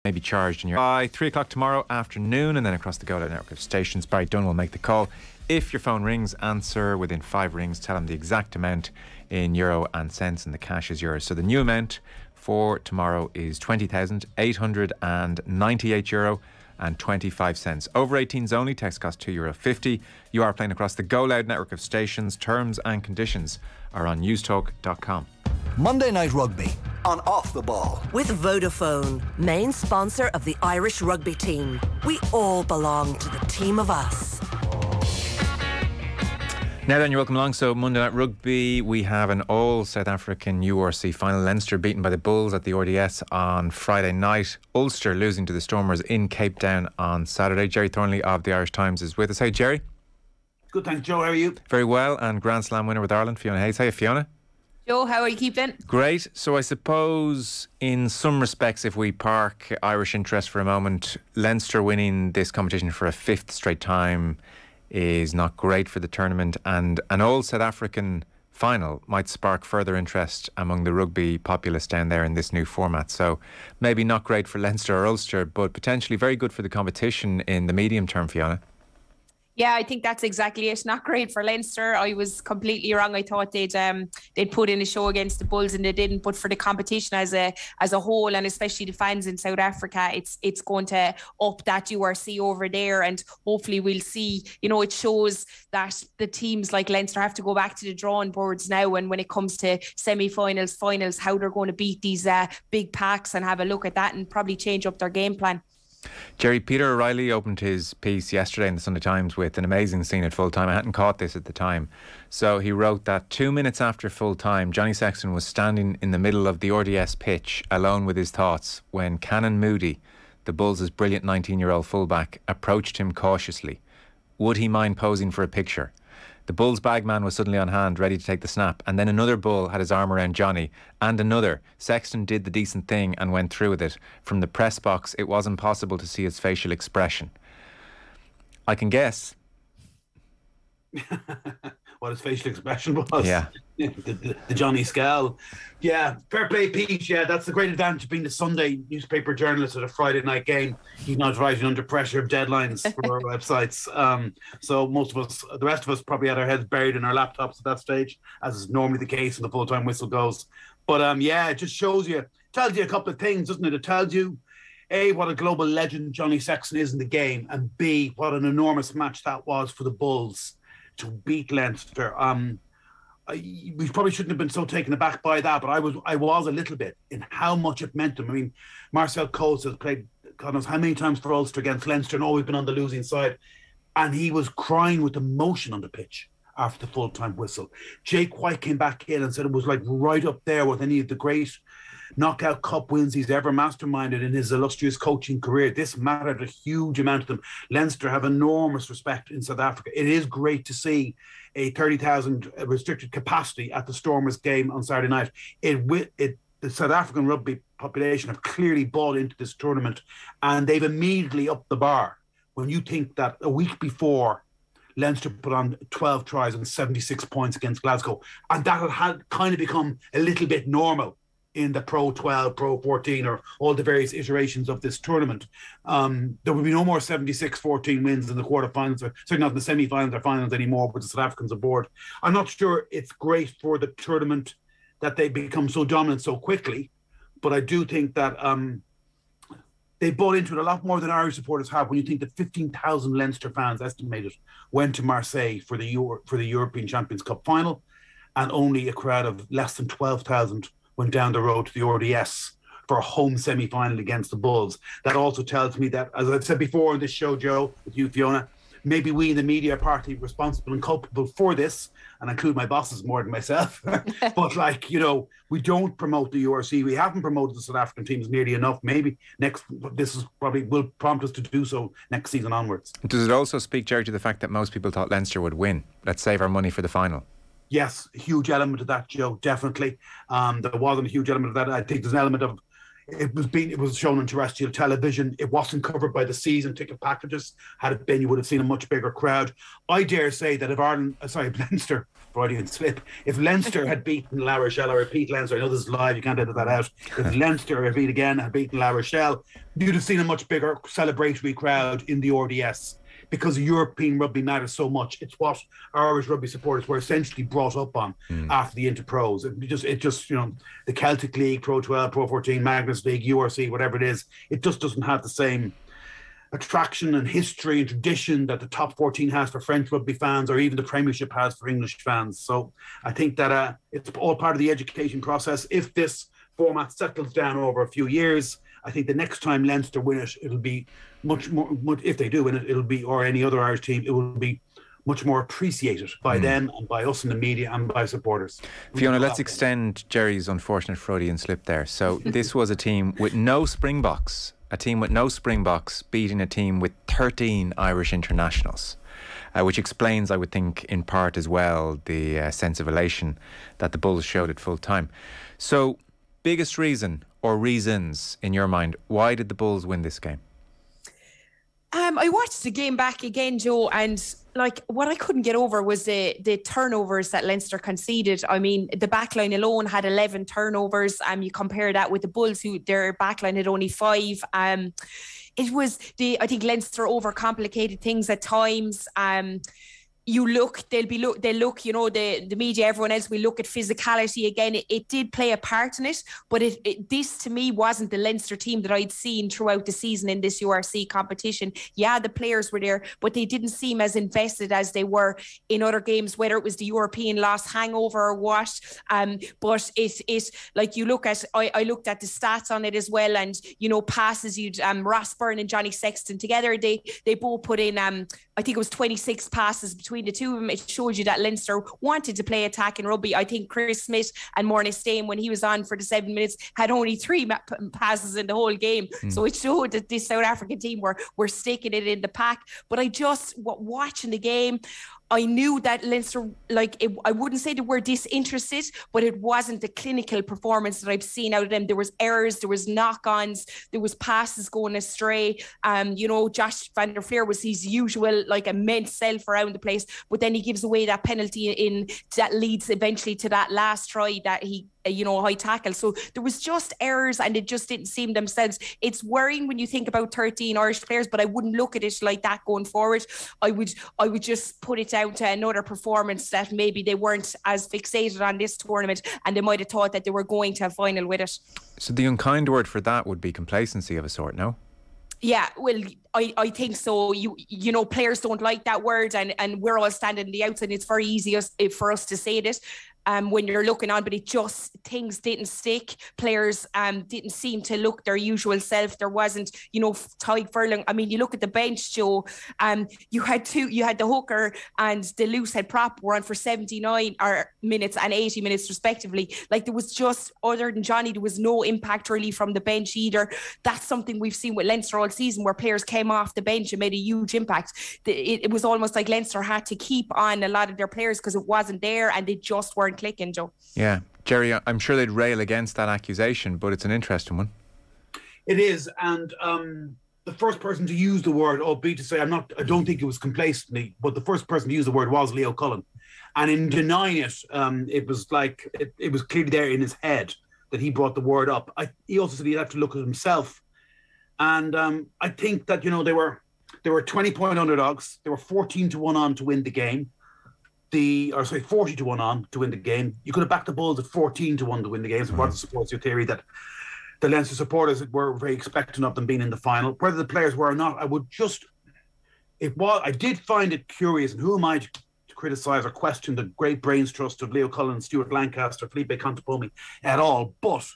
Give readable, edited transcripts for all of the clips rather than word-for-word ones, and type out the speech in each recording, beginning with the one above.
may be charged in your by 3 o'clock tomorrow afternoon, and then across the Go Loud network of stations. Barry Dunn will make the call. If your phone rings, answer within 5 rings. Tell him the exact amount in euro and cents, and the cash is yours. So the new amount for tomorrow is €20,898 and 25 cents. Over 18s only. Text cost €2.50. You are playing across the Go Loud network of stations. Terms and conditions are on newstalk.com. Monday Night Rugby on Off the Ball. With Vodafone, main sponsor of the Irish rugby team. We all belong to the team of us. Now then, you're welcome along. So Monday Night Rugby, we have an all South African URC final. Leinster beaten by the Bulls at the RDS on Friday night. Ulster losing to the Stormers in Cape Town on Saturday. Jerry Thornley of the Irish Times is with us. Hey Jerry. Good, thanks Joe, how are you? Very well. And Grand Slam winner with Ireland, Fiona Hayes. Hey Fiona. Joe, how are you keeping? Great. So I suppose in some respects, if we park Irish interest for a moment, Leinster winning this competition for a 5th straight time is not great for the tournament, and an all South African final might spark further interest among the rugby populace down there in this new format. So maybe not great for Leinster or Ulster, but potentially very good for the competition in the medium term, Fiona. Yeah, I think that's exactly it. Not great for Leinster. I was completely wrong. I thought they'd put in a show against the Bulls and they didn't. But for the competition as a whole, and especially the fans in South Africa, it's going to up that URC over there, and hopefully we'll see. You know, it shows that the teams like Leinster have to go back to the drawing boards now, and when it comes to semi-finals, finals, how they're going to beat these big packs, and have a look at that and probably change up their game plan. Jerry, Peter O'Reilly opened his piece yesterday in the Sunday Times with an amazing scene at full time. I hadn't caught this at the time. So he wrote that 2 minutes after full time, Johnny Sexton was standing in the middle of the RDS pitch alone with his thoughts when Canan Moody, the Bulls' brilliant 19-year-old fullback, approached him cautiously. Would he mind posing for a picture? The Bulls bagman was suddenly on hand, ready to take the snap, and then another Bull had his arm around Johnny, and another. Sexton did the decent thing and went through with it. From the press box, it wasn't possible to see his facial expression. I can guess. What his facial expression was. Yeah. the Johnny Scal. Yeah, fair play, Pete. Yeah, that's the great advantage of being the Sunday newspaper journalist at a Friday night game. He's not writing under pressure of deadlines for our websites. So most of us, the rest of us, probably had our heads buried in our laptops at that stage, as is normally the case when the full-time whistle goes. But yeah, it just tells you a couple of things, doesn't it? It tells you, A, what a global legend Johnny Sexton is in the game, and B, what an enormous match that was for the Bulls to beat Leinster. We probably shouldn't have been so taken aback by that, but I was a little bit in how much it meant to him. I mean, Marcel Coates has played God knows how many times for Ulster against Leinster and always been on the losing side, and he was crying with emotion on the pitch after the full-time whistle. Jake White came back in and said it was like right up there with any of the great knockout cup wins he's ever masterminded in his illustrious coaching career. This mattered a huge amount to them. Leinster have enormous respect in South Africa. It is great to see a 30,000 restricted capacity at the Stormers game on Saturday night. The South African rugby population have clearly bought into this tournament, and they've immediately upped the bar. When you think that a week before, Leinster put on 12 tries and 76 points against Glasgow, and that had kind of become a little bit normal in the Pro 12, Pro 14, or all the various iterations of this tournament. There will be no more 76-14 wins in the quarterfinals, or certainly not in the semi-finals or finals anymore with the South Africans aboard. I'm not sure it's great for the tournament that they become so dominant so quickly, but I do think that they bought into it a lot more than Irish supporters have. When you think that 15,000 Leinster fans estimated went to Marseille for the European Champions Cup final, and only a crowd of less than 12,000 went down the road to the RDS for a home semi-final against the Bulls. That also tells me that, as I've said before on this show, Joe, with you, Fiona, maybe we in the media are partly responsible and culpable for this, and I include my bosses more than myself. But we don't promote the URC. We haven't promoted the South African teams nearly enough. Maybe this will prompt us to do so next season onwards. Does it also speak, Jerry, to the fact that most people thought Leinster would win? Let's save our money for the final. Yes, a huge element of that, Joe, definitely. There wasn't a huge element of that. I think there's an element of It was shown on terrestrial television. It wasn't covered by the season ticket packages. Had it been, you would have seen a much bigger crowd. I dare say that if Leinster, Freudian slip, if Leinster had beaten La Rochelle, I repeat Leinster, I know this is live, you can't edit that out. If Leinster had beaten La Rochelle, you'd have seen a much bigger celebratory crowd in the RDS. Because European rugby matters so much. It's what Irish rugby supporters were essentially brought up on after the Interpros. It just, the Celtic League, Pro 12, Pro 14, Magnus League, URC, whatever it is, it just doesn't have the same attraction and history and tradition that the top 14 has for French rugby fans, or even the Premiership has for English fans. So I think that it's all part of the education process. If this format settles down over a few years, I think the next time Leinster win it, it'll be much more, if they do win it, it'll be, or any other Irish team, it will be much more appreciated by them and by us in the media and by supporters. Fiona, let's extend Jerry's unfortunate Freudian slip there. So this was a team with no Springboks, beating a team with 13 Irish internationals. Which explains, I would think, in part as well, the sense of elation that the Bulls showed at full time. So, biggest reason or reasons in your mind, why did the Bulls win this game? I watched the game back again, Joe, and what I couldn't get over was the turnovers that Leinster conceded. I mean, the backline alone had 11 turnovers. You compare that with the Bulls, who their backline had only 5. It was I think Leinster overcomplicated things at times. The media, everyone else will look at physicality again. It did play a part in it, but this to me wasn't the Leinster team that I'd seen throughout the season in this URC competition. Yeah, the players were there, but they didn't seem as invested as they were in other games, whether it was the European loss hangover or what. But it like you look at, I looked at the stats on it as well, and passes, you'd Ross Byrne and Johnny Sexton together, they both put in I think it was 26 passes between the two of them. It showed you that Leinster wanted to play attacking rugby. I think Chris Smith and Morné Steyn, when he was on for the 7 minutes, had only 3 passes in the whole game. So it showed that this South African team were sticking it in the pack. But watching the game, I knew that Leinster, I wouldn't say they were disinterested, but it wasn't the clinical performance that I've seen out of them. There was errors, there was knock-ons, there was passes going astray. Josh van der Flier was his usual, immense self around the place, but then he gives away that penalty that leads eventually to that last try that he high tackle. So there was just errors, and it just didn't seem themselves. It's worrying when you think about 13 Irish players, but I wouldn't look at it like that going forward. I would just put it down to another performance that maybe they weren't as fixated on this tournament, and they might have thought that they were going to a final with it. So the unkind word for that would be complacency of a sort, no? Yeah, well, I think so. Players don't like that word, and we're all standing on the outside. It's very easy for us to say this when you're looking on, but things didn't stick. Players didn't seem to look their usual self. There wasn't, Tadhg Furlong. I mean, you look at the bench, Joe. You had the hooker and the loose head prop were on for 79 minutes and 80 minutes respectively. There was just, other than Johnny, there was no impact really from the bench either. That's something we've seen with Leinster all season, where players came off the bench and made a huge impact. It was almost like Leinster had to keep on a lot of their players because it wasn't there, and they just weren't clicking, Joe. Yeah, Jerry, I'm sure they'd rail against that accusation, but it's an interesting one. It is, and the first person to use the word, albeit to say I don't think it was complacency, but the first person to use the word was Leo Cullen, and in denying it, it was it was clearly there in his head that he brought the word up. He also said he'd have to look at himself, and I think that they were 20-point underdogs. They were 14-1 on to win the game. 40-1 on to win the game. You could have backed the Bulls at 14-1 to win the game. So what supports your theory that the Leinster supporters were very expectant of them being in the final. Whether the players were or not, I did find it curious, and who am I to criticise or question the great brains trust of Leo Cullen, Stuart Lancaster, Felipe Contepomi at all. But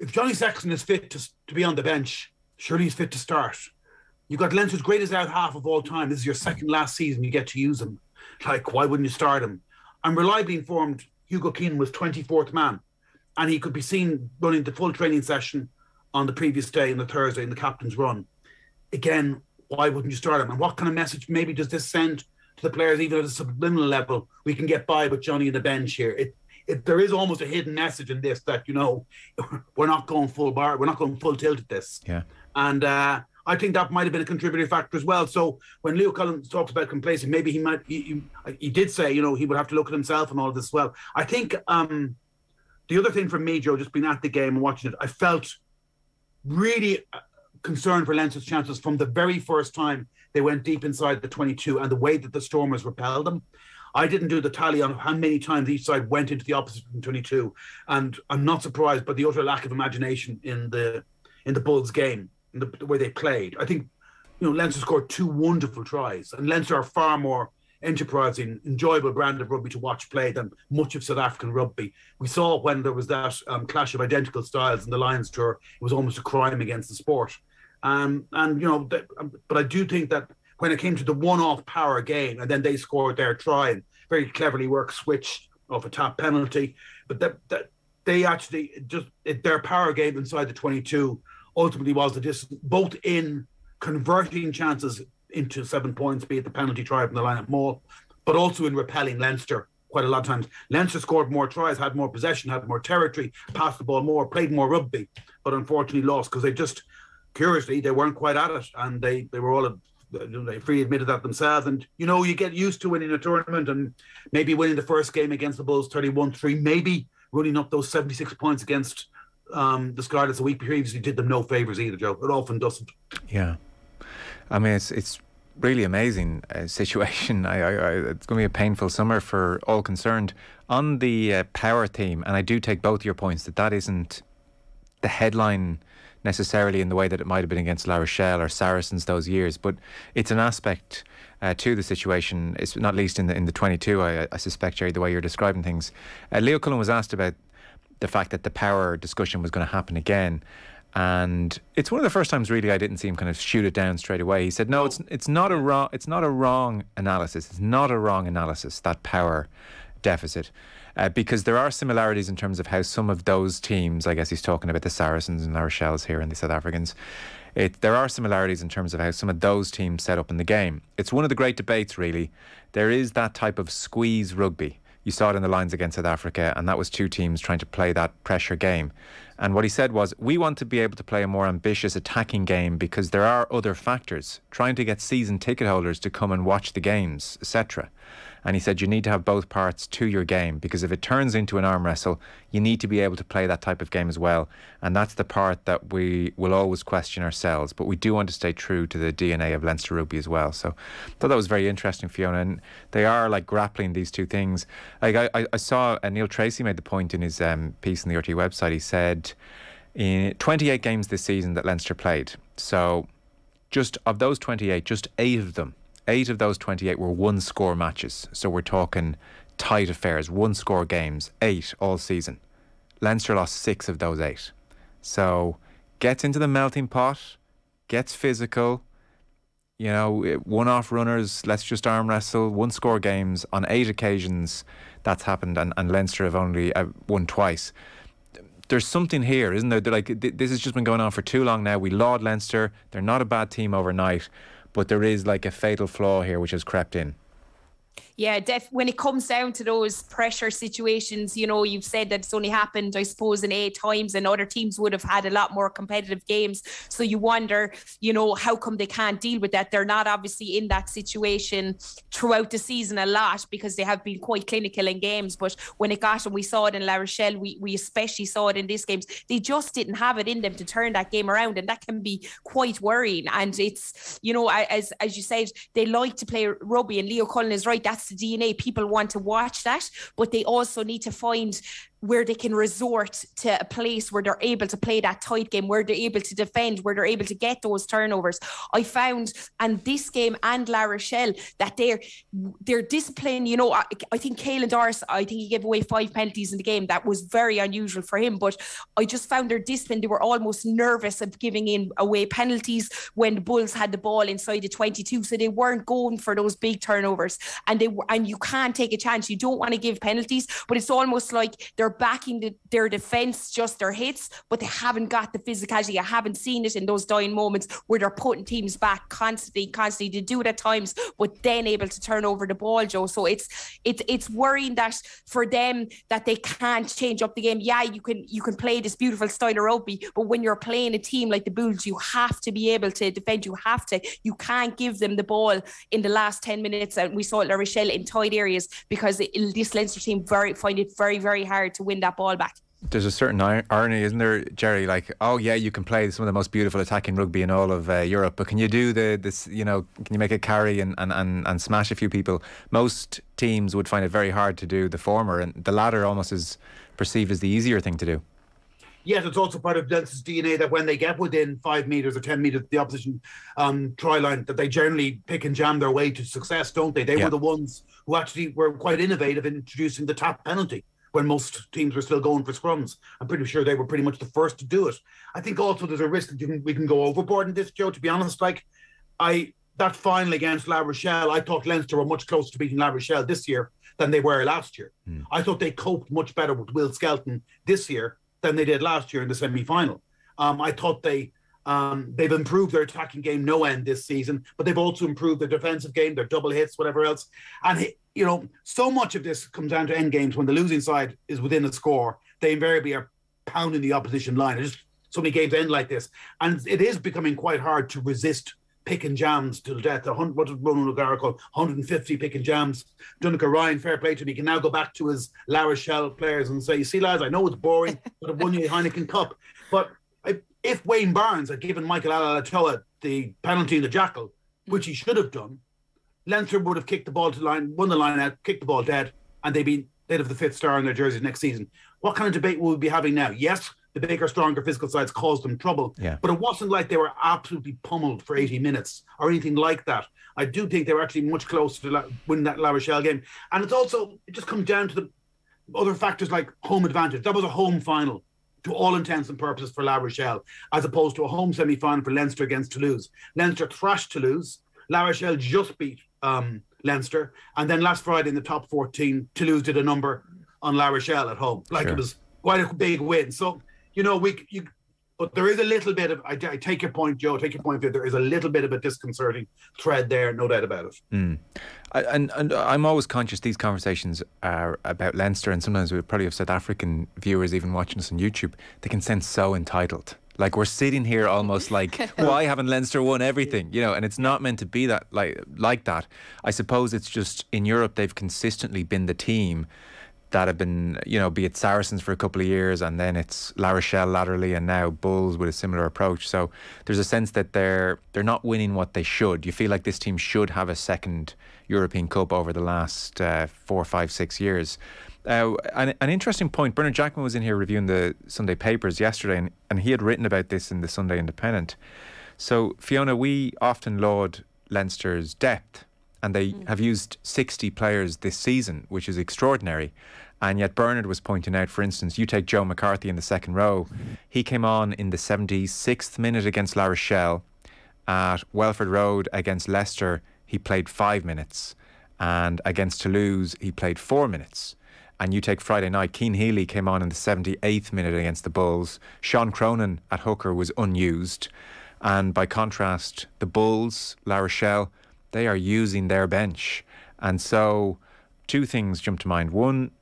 if Johnny Sexton is fit to be on the bench, surely he's fit to start. You've got Leinster's greatest out half of all time. This is your second last season you get to use him. Why wouldn't you start him? I'm reliably informed Hugo Keenan was 24th man, and he could be seen running the full training session on the previous day, on the Thursday, in the captain's run. Again, why wouldn't you start him? And what kind of message maybe does this send to the players, even at a subliminal level? We can get by with Johnny on the bench here. there is almost a hidden message in this that, you know, we're not going full tilt at this. Yeah. And I think that might have been a contributing factor as well. So when Leo Cullen talks about complacent, maybe he did say, you know, he would have to look at himself and all of this as well. I think the other thing for me, Joe, just being at the game and watching it, I felt really concerned for Leinster's chances from the very first time they went deep inside the 22 and the way that the Stormers repelled them. I didn't do the tally on how many times each side went into the opposite 22, and I'm not surprised by the utter lack of imagination in the Bulls game, in the way they played. I think, you know, Leinster scored 2 wonderful tries, and Leinster are far more enterprising, enjoyable brand of rugby to watch play than much of South African rugby. We saw when there was that clash of identical styles in the Lions tour, it was almost a crime against the sport. And you know, but I do think that when it came to the one-off power game, and then they scored their try and very cleverly worked switch off a tap penalty, but that they actually just their power game inside the 22 ultimately was the distance, both in converting chances into 7 points, be it the penalty try from the line at maul, but also in repelling Leinster quite a lot of times. Leinster scored more tries, had more possession, had more territory, passed the ball more, played more rugby, but unfortunately lost because they just, curiously, they weren't quite at it, and they were all, they freely admitted that themselves. And, you know, you get used to winning a tournament and maybe winning the first game against the Bulls 31-3, maybe running up those 76 points against the Scarlets a week previously did them no favours either, Joe. It often doesn't. Yeah. I mean, it's really amazing situation. It's going to be a painful summer for all concerned. On the power theme, and I do take both your points, that isn't the headline necessarily in the way that it might have been against La Rochelle or Saracens those years, but it's an aspect to the situation. It's not least in the 22. I suspect, Jerry, the way you're describing things. Leo Cullen was asked about the fact that the power discussion was going to happen again, and it's one of the first times really I didn't see him kind of shoot it down straight away. He said, "No, it's not a wrong analysis. It's not a wrong analysis, that power deficit." Because there are similarities in terms of how some of those teams, I guess he's talking about the Saracens and La Rochelle's here and the South Africans, there are similarities in terms of how some of those teams set up in the game. It's one of the great debates, really. There is that type of squeeze rugby. You saw it in the Lions against South Africa, and that was 2 teams trying to play that pressure game. And what he said was, we want to be able to play a more ambitious attacking game because there are other factors, trying to get season ticket holders to come and watch the games, etc. And he said you need to have both parts to your game, because if it turns into an arm wrestle, you need to be able to play that type of game as well. And that's the part that we will always question ourselves. But we do want to stay true to the DNA of Leinster rugby as well. So I thought that was very interesting, Fiona. And they are like grappling these two things. Like I saw Neil Tracy made the point in his piece on the RT website. He said in 28 games this season that Leinster played. So just of those 28, just 8 of those 28 were 1-score matches. So we're talking tight affairs, 1-score games, 8 all season. Leinster lost 6 of those 8. So gets into the melting pot, gets physical, you know, one-off runners, let's just arm wrestle, 1-score games. On 8 occasions that's happened, and Leinster have only won twice. There's something here, isn't there? Like, this has just been going on for too long now. We laud Leinster. They're not a bad team overnight, but there is like a fatal flaw here which has crept in. Yeah, when it comes down to those pressure situations, you know, you've said that it's only happened, I suppose, in 8 times, and other teams would have had a lot more competitive games. So you wonder, you know, how come they can't deal with that? They're not obviously in that situation throughout the season a lot because they have been quite clinical in games. But when it got, and we saw it in La Rochelle, we especially saw it in these games, they just didn't have it in them to turn that game around. And that can be quite worrying. And it's, you know, as you said, they like to play rugby, and Leo Cullen is right. That's the DNA. People want to watch that, but they also need to find where they can resort to a place where they're able to play that tight game, where they're able to defend, where they're able to get those turnovers. I found, and this game and La Rochelle, that their discipline, you know, I think Caelan Doris, I think he gave away 5 penalties in the game. That was very unusual for him, but I just found their discipline. They were almost nervous of giving away penalties when the Bulls had the ball inside the 22, so they weren't going for those big turnovers. And you can't take a chance. You don't want to give penalties, but it's almost like they're backing their defence, just their hits, but they haven't got the physicality. I haven't seen it in those dying moments where they're putting teams back constantly. They do it at times, but then able to turn over the ball, Joe. So it's worrying that for them that they can't change up the game. Yeah, you can play this beautiful style of rugby, but when you're playing a team like the Bulls, you have to be able to defend. You can't give them the ball in the last 10 minutes. And we saw La Rochelle in tight areas because this Leinster team find it very, very hard to win that ball back. There's a certain irony, isn't there, Jerry? Like, oh yeah, you can play some of the most beautiful attacking rugby in all of Europe, but can you do this? You know, can you make a carry and smash a few people? Most teams would find it very hard to do the former, and the latter almost is perceived as the easier thing to do. Yes, it's also part of Leinster's DNA that when they get within 5 metres or 10 metres of the opposition try line, that they generally pick and jam their way to success, don't they? They were the ones who actually were quite innovative in introducing the tap penalty when most teams were still going for scrums. I'm pretty sure they were pretty much the first to do it. I think also there's a risk that we can go overboard in this, Joe, to be honest. Like, that final against La Rochelle, I thought Leinster were much closer to beating La Rochelle this year than they were last year. I thought they coped much better with Will Skelton this year than they did last year in the semi-final. I thought they've improved their attacking game no end this season, but they've also improved their defensive game, their double hits, whatever else. And, you know, so much of this comes down to end games. When the losing side is within a score, they invariably are pounding the opposition line. There's just so many games end like this. And it is becoming quite hard to resist pick and jams to the death. What did Ronan O'Gara call 150 pick and jams? Donncha Ryan, fair play to him. He can now go back to his La Rochelle players and say, you see, lads, I know it's boring, but I've won you a Heineken Cup. But if Wayne Barnes had given Michael Alaalatoa the penalty in the Jackal, which he should have done, Leinster would have kicked the ball to the line, won the line out, kicked the ball dead, and they'd have the 5th star in their jerseys next season. What kind of debate will we be having now? Yes, the bigger, stronger physical sides caused them trouble. Yeah. But it wasn't like they were absolutely pummeled for 80 minutes or anything like that. I do think they were actually much closer to winning that La Rochelle game. And it just comes down to the other factors like home advantage. That was a home final to all intents and purposes for La Rochelle, as opposed to a home semi-final for Leinster against Toulouse. Leinster thrashed Toulouse. La Rochelle just beat Leinster. And then last Friday in the top 14, Toulouse did a number on La Rochelle at home. It was quite a big win. So, you know, but there is a little bit of, I take your point, Joe, take your point, there is a little bit of a disconcerting thread there, no doubt about it. And I'm always conscious these conversations are about Leinster, and sometimes we probably have South African viewers even watching us on YouTube, they can sound so entitled. Like, we're sitting here almost like, why haven't Leinster won everything? You know, and it's not meant to be that like that. I suppose it's just in Europe they've consistently been the team that have been, you know, be it Saracens for a couple of years, and then it's La Rochelle laterally, and now Bulls with a similar approach. So there's a sense that they're not winning what they should. You feel like this team should have a second European Cup over the last 4, 5, 6 years. An interesting point, Bernard Jackman was in here reviewing the Sunday papers yesterday, and he had written about this in the Sunday Independent. So, Fiona, we often laud Leinster's depth, and they have used 60 players this season, which is extraordinary. And yet Bernard was pointing out, for instance, you take Joe McCarthy in the second row. He came on in the 76th minute against La Rochelle. At Welford Road against Leicester, he played 5 minutes. And against Toulouse, he played 4 minutes. And you take Friday night, Cian Healy came on in the 78th minute against the Bulls. Sean Cronin at hooker was unused. And by contrast, the Bulls, La Rochelle, they are using their bench. And so 2 things jump to mind. 1,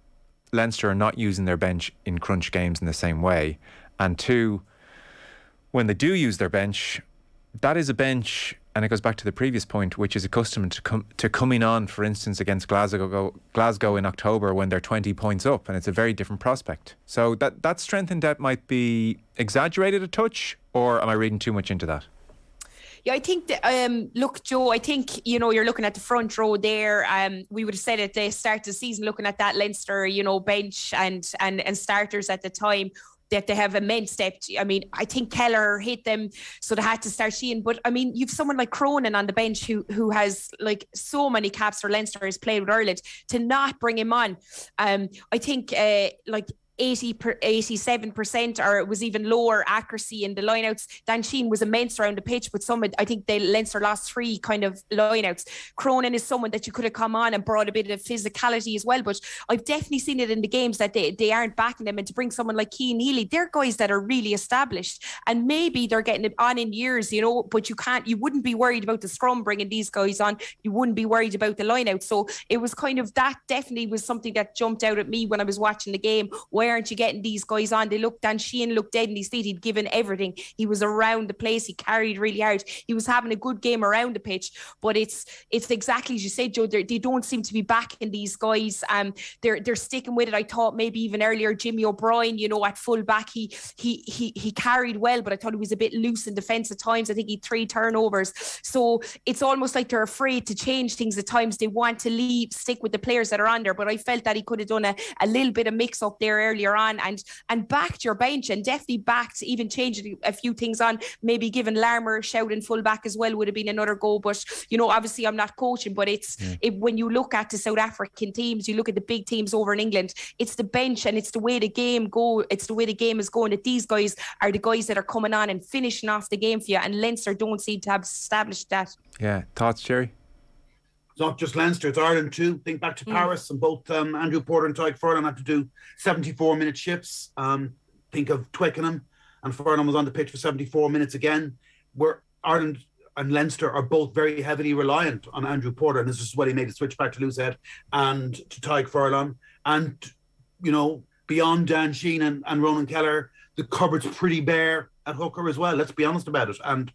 Leinster are not using their bench in crunch games in the same way. And 2, when they do use their bench, that is a bench, and it goes back to the previous point, which is accustomed to coming on, for instance, against Glasgow in October when they're 20 points up, and it's a very different prospect. So that strength and depth might be exaggerated a touch, or am I reading too much into that? Yeah, I think that, look, Joe, I think, you know, you're looking at the front row there. We would have said at the start of the season, looking at that Leinster, you know, bench and starters at the time, that they have immense depth. I mean, I think Keller hit them, so they had to start Sheehan. But I mean, you've someone like Cronin on the bench who has like so many caps for Leinster, has played with Ireland, to not bring him on. I think like 87%, or it was even lower accuracy in the lineouts. Dan Sheehan was immense around the pitch, but I think Leinster lost 3 kind of lineouts. Cronin is someone that you could have come on and brought a bit of physicality as well, but I've definitely seen it in the games that they aren't backing them, and to bring someone like Cian Healy, they're guys that are really established, and maybe they're getting it on in years, but you wouldn't be worried about the scrum bringing these guys on. You wouldn't be worried about the lineout. So it was kind of, that definitely was something that jumped out at me when I was watching the game. Why aren't you getting these guys on? Dan Sheehan looked dead in his feet. He'd given everything. He was around the place. He carried really hard. He was having a good game around the pitch, but it's exactly as you said, Joe. They don't seem to be backing these guys. They're sticking with it. I thought maybe even earlier Jimmy O'Brien, at full back, he carried well, but I thought he was a bit loose in defence at times. I think he had 3 turnovers. So it's almost like they're afraid to change things at times. They want to stick with the players that are on there, but I felt that he could have done a little bit of mix up there earlier on and backed your bench, and definitely backed, even changing a few things on, maybe giving Larmer a shout in full back as well would have been another go. But obviously I'm not coaching, but when you look at the South African teams, you look at the big teams over in England, it's the bench and it's the way the game is going, that these guys are the guys that are coming on and finishing off the game for you, and Leinster don't seem to have established that. Yeah, thoughts, Jerry? It's not just Leinster, it's Ireland too. Think back to Paris, and both Andrew Porter and Tadhg Furlong had to do 74-minute shifts. Think of Twickenham, and Furlong was on the pitch for 74 minutes again, where Ireland and Leinster are both very heavily reliant on Andrew Porter, and this is what he made the switch back to Loosehead and to Tadhg Furlong. And, beyond Dan Sheehan and Ronan Kelleher, the cupboard's pretty bare at hooker as well. Let's be honest about it. And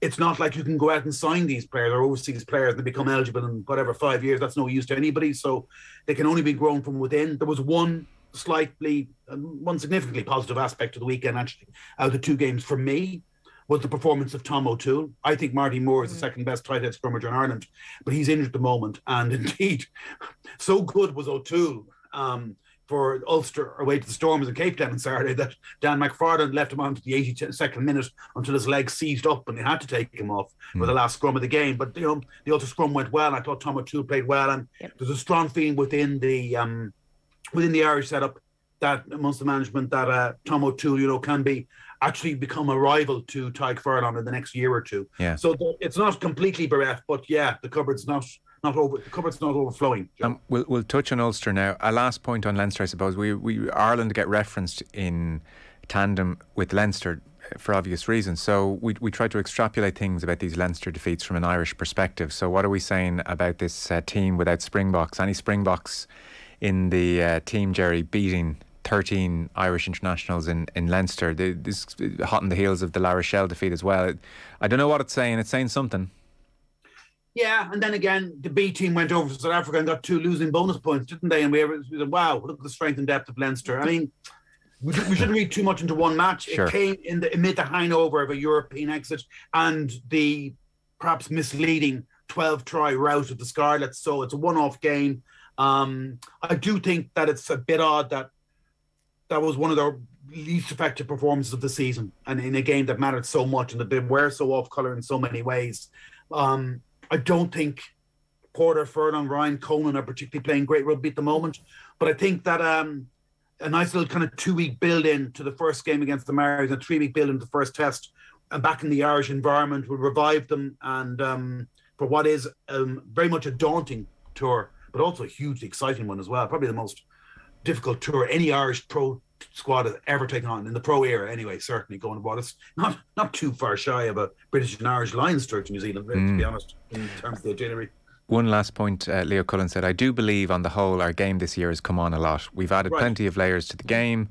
it's not like you can go out and sign these players or overseas players and they become eligible in 5 years. That's no use to anybody. So they can only be grown from within. There was one significantly positive aspect to the weekend, actually, out of the 2 games for me, was the performance of Tom O'Toole. I think Marty Moore is the second best tight head scrummager in Ireland, but he's injured at the moment. And indeed, so good was O'Toole for Ulster away to the Stormers in Cape Town on Saturday that Dan McFarland left him on to the 82nd minute until his leg seized up and they had to take him off for the last scrum of the game. But the Ulster scrum went well. I thought Tom O'Toole played well, and there's a strong feeling within the Irish setup, that amongst the management, that Tom O'Toole can become a rival to Tadhg Furlong in the next year or two. Yeah. So it's not completely bereft, but the cupboard's not overflowing. We'll touch on Ulster now. A last point on Leinster, I suppose. Ireland get referenced in tandem with Leinster for obvious reasons. So we try to extrapolate things about these Leinster defeats from an Irish perspective. So what are we saying about this team without Springboks? Any Springboks in the team, Jerry, beating 13 Irish internationals in Leinster? This hot on the heels of the La Rochelle defeat as well. I don't know what it's saying. It's saying something. Yeah, and then again, the B team went over to South Africa and got 2 losing bonus points, didn't they? And we said, wow, look at the strength and depth of Leinster. I mean, we shouldn't read too much into one match. Sure. It came amid the hangover of a European exit and the perhaps misleading 12-try rout of the Scarlets. So it's a one-off game. I do think that it's a bit odd that was one of their least effective performances of the season, and in a game that mattered so much and that they were so off-colour in so many ways. I don't think Porter, Furlong, Ryan, Conan are particularly playing great rugby at the moment, but I think that a nice little kind of 2-week build-in to the first game against the Maoris and a 3-week build-in to the first test and back in the Irish environment will revive them, and for what is very much a daunting tour, but also a hugely exciting one as well. Probably the most difficult tour any Irish pro squad has ever taken on in the pro era anyway, certainly going about. It's not too far shy of a British and Irish Lions tour to New Zealand, to be honest, in terms of the itinerary. One last point, Leo Cullen said, I do believe on the whole our game this year has come on a lot. We've added plenty of layers to the game.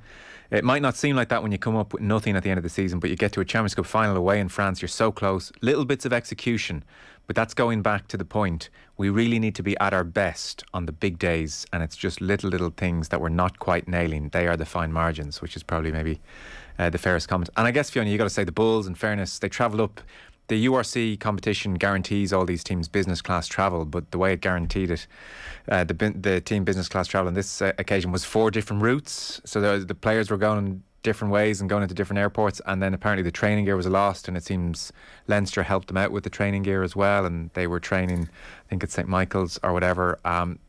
It might not seem like that when you come up with nothing at the end of the season, but you get to a Champions Cup final away in France, you're so close. Little bits of execution, but that's going back to the point. We really need to be at our best on the big days, and it's just little things that we're not quite nailing. They are the fine margins, which is probably maybe the fairest comment. And I guess, Fiona, you got to say the Bulls, in fairness, they travel up. The URC competition guarantees all these teams business class travel, but the way it guaranteed it, the team business class travel on this occasion was 4 different routes. So the players were going different ways and going into different airports, and then apparently the training gear was lost, and it seems Leinster helped them out with the training gear as well, and they were training, I think it's St Michael's or whatever.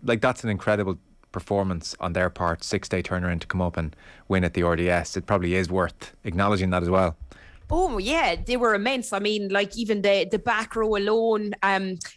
That's an incredible performance on their part, 6-day turnaround to come up and win at the RDS. It probably is worth acknowledging that as well. Oh yeah, they were immense. I mean, like even the back row alone,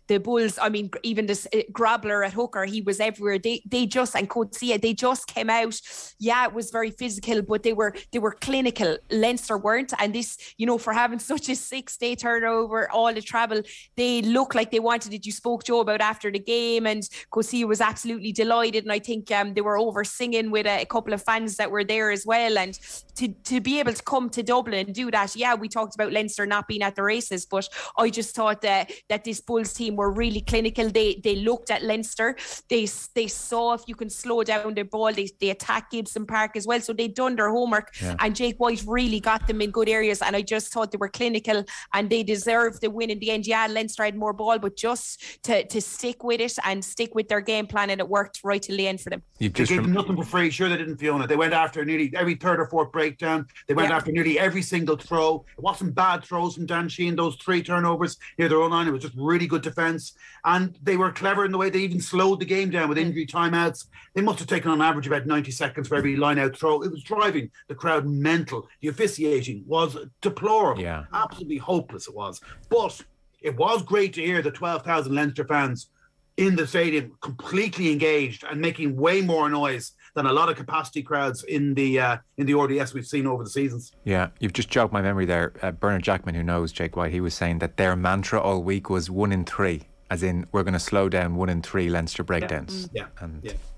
the Bulls. I mean, even this Grabler at hooker, he was everywhere. They just, and Coetzee, they just came out. Yeah, it was very physical, but they were clinical. Leinster weren't, and this, for having such a 6-day turnover, all the travel, they looked like they wanted it. You spoke, Joe, about after the game, and Coetzee was absolutely delighted, and I think they were over singing with a couple of fans that were there as well, and to be able to come to Dublin and do that. Yeah, we talked about Leinster not being at the races, but I just thought that this Bulls team were really clinical. They looked at Leinster. They saw if you can slow down their ball. They attacked Gibson Park as well. So they'd done their homework, and Jake White really got them in good areas. And I just thought they were clinical and they deserved the win in the end. Yeah, Leinster had more ball, but just to stick with it and stick with their game plan, and it worked right till the end for them. They gave them nothing for free. Sure, they didn't, Fiona. They went after nearly every third or fourth breakdown. They went after nearly every single throw. It wasn't bad throws from Dan Sheehan, those 3 turnovers near their own line. It was just really good defence. And they were clever in the way they even slowed the game down with injury timeouts. They must have taken on average about 90 seconds for every line-out throw. It was driving the crowd mental. The officiating was deplorable. Yeah. Absolutely hopeless it was. But it was great to hear the 12,000 Leinster fans in the stadium completely engaged and making way more noise than a lot of capacity crowds in the RDS we've seen over the seasons. Yeah, you've just jogged my memory there. Bernard Jackman, who knows Jake White, he was saying that their mantra all week was 1 in 3, as in we're going to slow down 1 in 3 Leinster breakdowns.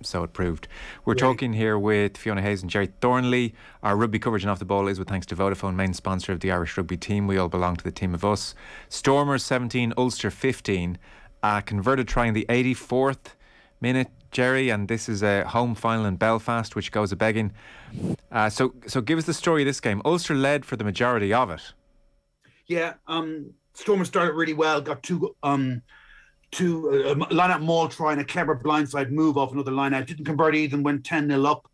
So it proved. We're talking here with Fiona Hayes and Jerry Thornley. Our rugby coverage and Off the Ball is with thanks to Vodafone, main sponsor of the Irish rugby team. We all belong to the team of us. Stormers 17, Ulster 15. Converted try in the 84th minute, Jerry, and this is a home final in Belfast, which goes a begging. So give us the story of this game. Ulster led for the majority of it. Yeah, Stormers started really well. Got two line-out maul try and a clever blindside move off another line-out. Didn't convert either and went 10-0 up.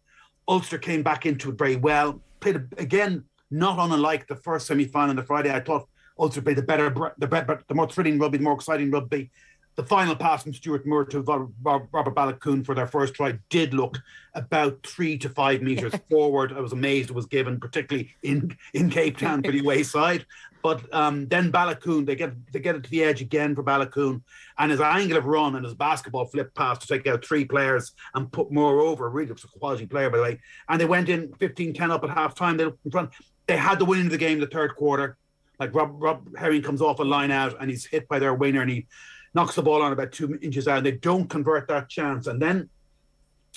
Ulster came back into it very well. Played again, not unlike the first semi-final on the Friday. I thought Ulster played the more thrilling rugby, the more exciting rugby. The final pass from Stuart Moore to Robert Balakoon for their first try did look about 3 to 5 metres forward. I was amazed it was given, particularly in Cape Town for the away side. But then Balakoon, they get it to the edge again for Balakoon, and his angle of run and his basketball flip pass to take out 3 players and put Moore over. Really was a quality player, by the way. And they went in 15-10 up at half time. They looked in front. They had the win of the game in the third quarter. Like Rob Herring comes off a line out and he's hit by their winger and he knocks the ball on about 2 inches out, and they don't convert that chance. And then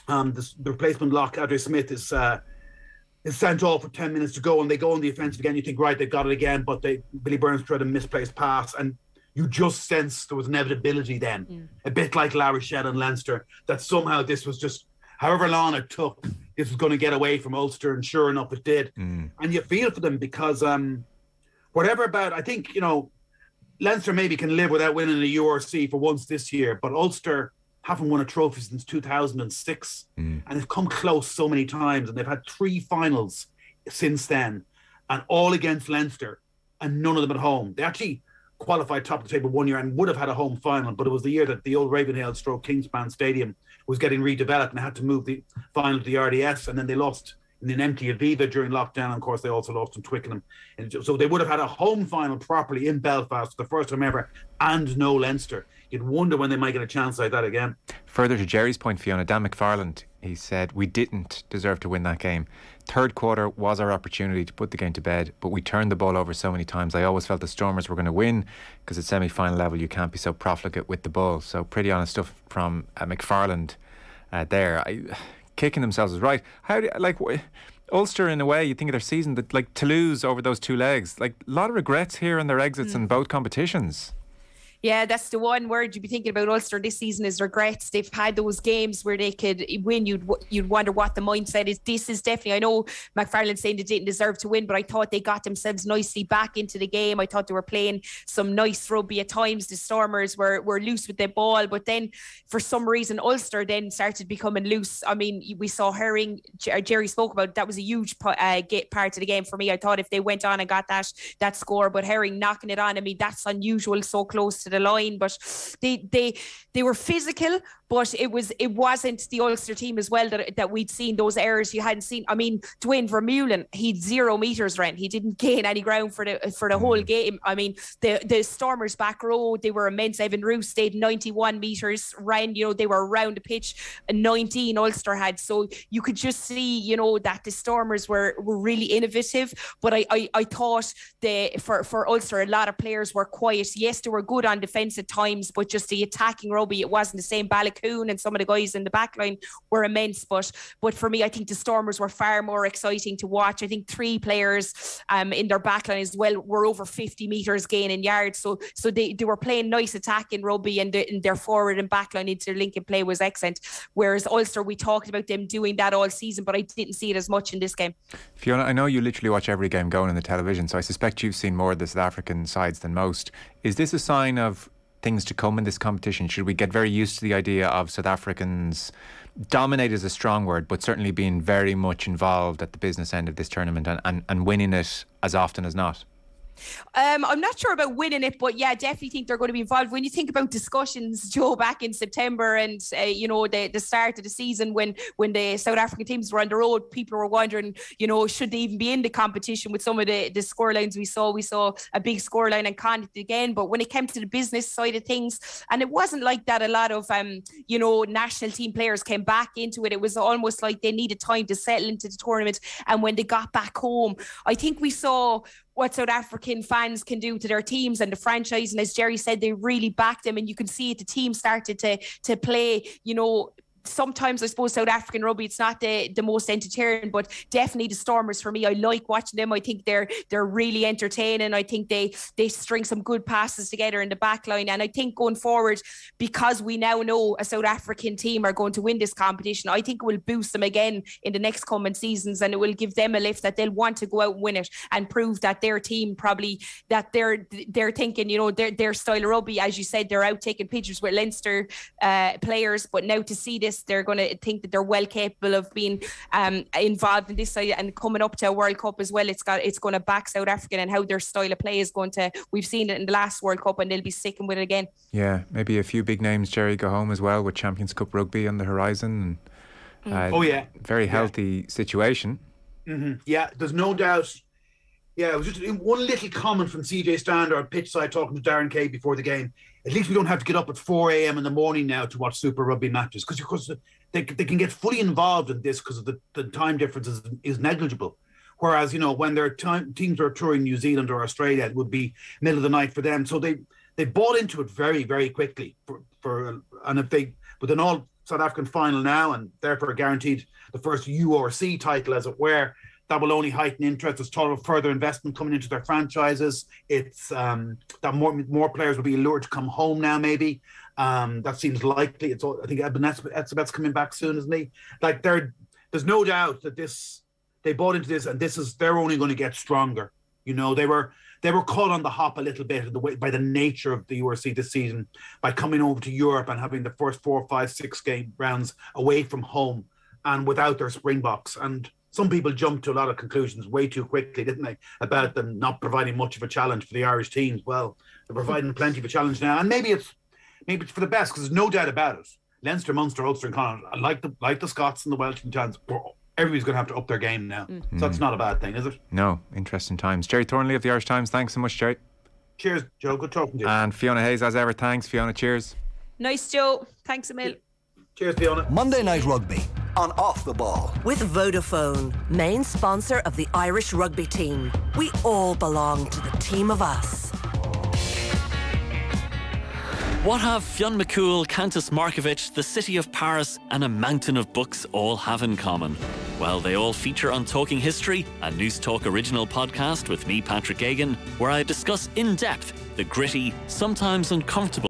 the replacement lock, Adre Smith, is sent off with 10 minutes to go, and they go on the offensive again. You think, right, they've got it again, but Billy Burns tried a misplaced pass, and you just sense there was inevitability then, a bit like La Rochelle and Leinster, that somehow this was just, however long it took, this was going to get away from Ulster, and sure enough, it did. And you feel for them because whatever about, I think, Leinster maybe can live without winning a URC for once this year, but Ulster haven't won a trophy since 2006 and they've come close so many times, and they've had 3 finals since then, and all against Leinster and none of them at home. They actually qualified top of the table one year and would have had a home final, but it was the year that the old Ravenhill Kingspan Stadium was getting redeveloped and had to move the final to the RDS, and then they lost in an empty Aviva during lockdown, and of course they also lost in Twickenham. And so they would have had a home final properly in Belfast for the first time ever, and no Leinster. You'd wonder when they might get a chance like that again. Further to Jerry's point, Fiona, Dan McFarland, he said, we didn't deserve to win that game. Third quarter was our opportunity to put the game to bed, but we turned the ball over so many times. I always felt the Stormers were going to win, because at semi-final level you can't be so profligate with the ball. So pretty honest stuff from McFarland there. Kicking themselves is right. How do Ulster, in a way, you think of their season, that like Toulouse over those 2 legs, like a lot of regrets here in their exits in both competitions. Yeah, that's the one word you'd be thinking about Ulster this season is regrets. They've had those games where they could win. You'd wonder what the mindset is. This is definitely, I know McFarland saying they didn't deserve to win, but I thought they got themselves nicely back into the game. I thought they were playing some nice rugby at times. The Stormers were loose with their ball, but then for some reason Ulster then started becoming loose. I mean, we saw Herring, Jerry spoke about, that was a huge part of the game for me. I thought if they went on and got that score, but Herring knocking it on, I mean, that's unusual, so close to the line. But they were physical, but it wasn't the Ulster team as well that we'd seen those errors you hadn't seen. I mean, Dwayne Vermeulen, he'd 0 meters ran. He didn't gain any ground for the whole game. I mean, the Stormers back row, they were immense. Evan Roos stayed 91 meters ran. They were around the pitch. 19 Ulster had. So you could just see, that the Stormers were really innovative. But I thought for Ulster, a lot of players were quiet. Yes, they were good on defence at times, but just the attacking rugby, it wasn't the same. Balakoon and some of the guys in the back line were immense. But for me, I think the Stormers were far more exciting to watch. I think 3 players in their back line as well were over 50 metres gain in yards. So they were playing nice attacking rugby, and their forward and back line interlinking play was excellent. Whereas Ulster, we talked about them doing that all season, but I didn't see it as much in this game. Fiona, I know you literally watch every game going on the television, so I suspect you've seen more of the South African sides than most. Is this a sign of things to come in this competition? Should we get very used to the idea of South Africans, dominate is a strong word, but certainly being very much involved at the business end of this tournament and winning it as often as not? I'm not sure about winning it, but yeah, definitely think they're going to be involved. When you think about discussions, Joe, back in September and the start of the season when the South African teams were on the road, people were wondering, should they even be in the competition with some of the scorelines we saw. We saw a big scoreline and Connacht again, but when it came to the business side of things, and it wasn't like that. A lot of national team players came back into it. It was almost like they needed time to settle into the tournament, and when they got back home, I think we saw what South African fans can do to their teams and the franchise. And as Jerry said, they really backed them, and you can see it. The team started to play, sometimes I suppose South African rugby, it's not the most entertaining, but definitely the Stormers for me. I like watching them. I think they're really entertaining. I think they string some good passes together in the back line. And I think going forward, because we now know a South African team are going to win this competition, I think it will boost them again in the next coming seasons, and it will give them a lift that they'll want to go out and win it and prove that their team probably, that they're thinking, their style of rugby, as you said, they're out taking pictures with Leinster players, but now to see this, they're going to think that they're well capable of being involved in this side and coming up to a World Cup as well. It's going to back South African and how their style of play is going to. We've seen it in the last World Cup, and they'll be sticking with it again. Yeah, maybe a few big names, Jerry, go home as well with Champions Cup rugby on the horizon. Very healthy situation. Mm-hmm. Yeah, there's no doubt. Yeah, it was just one little comment from CJ Stander on pitch side talking to Darren Kay before the game. At least we don't have to get up at 4 a.m. in the morning now to watch Super Rugby matches, because of course they can get fully involved in this because of the time difference is negligible. Whereas, when their teams are touring New Zealand or Australia, it would be middle of the night for them. So they bought into it very, very quickly. With an all South African final now, and therefore guaranteed the first URC title, as it were, that will only heighten interest. There's talk of further investment coming into their franchises. It's that more players will be lured to come home now, maybe. That seems likely. I think Eben Etzebeth's coming back soon, isn't he? Like there's no doubt that they bought into this, and they're only going to get stronger. They were caught on the hop a little bit by the nature of the URC this season, by coming over to Europe and having the first 4, 5, 6 game rounds away from home and without their Springboks. And some people jumped to a lot of conclusions way too quickly, didn't they, about them not providing much of a challenge for the Irish teams. Well, they're providing plenty of a challenge now, and maybe it's for the best, because there's no doubt about it. Leinster, Munster, Ulster and Connacht, like the Scots and the Welsh and Tans, everybody's going to have to up their game now. So that's not a bad thing, is it? No, interesting times. Jerry Thornley of the Irish Times, thanks so much, Jerry. Cheers, Joe. Good talking to you. And Fiona Hayes, as ever, thanks. Fiona, cheers. Nice, Joe. Thanks a mil. Cheers, Fiona. Monday Night Rugby on Off the Ball. With Vodafone, main sponsor of the Irish rugby team. We all belong to the team of us. What have Fionn McCool, Countess Markovic, the city of Paris and a mountain of books all have in common? Well, they all feature on Talking History, a News Talk original podcast with me, Patrick Gagan, where I discuss in depth the gritty, sometimes uncomfortable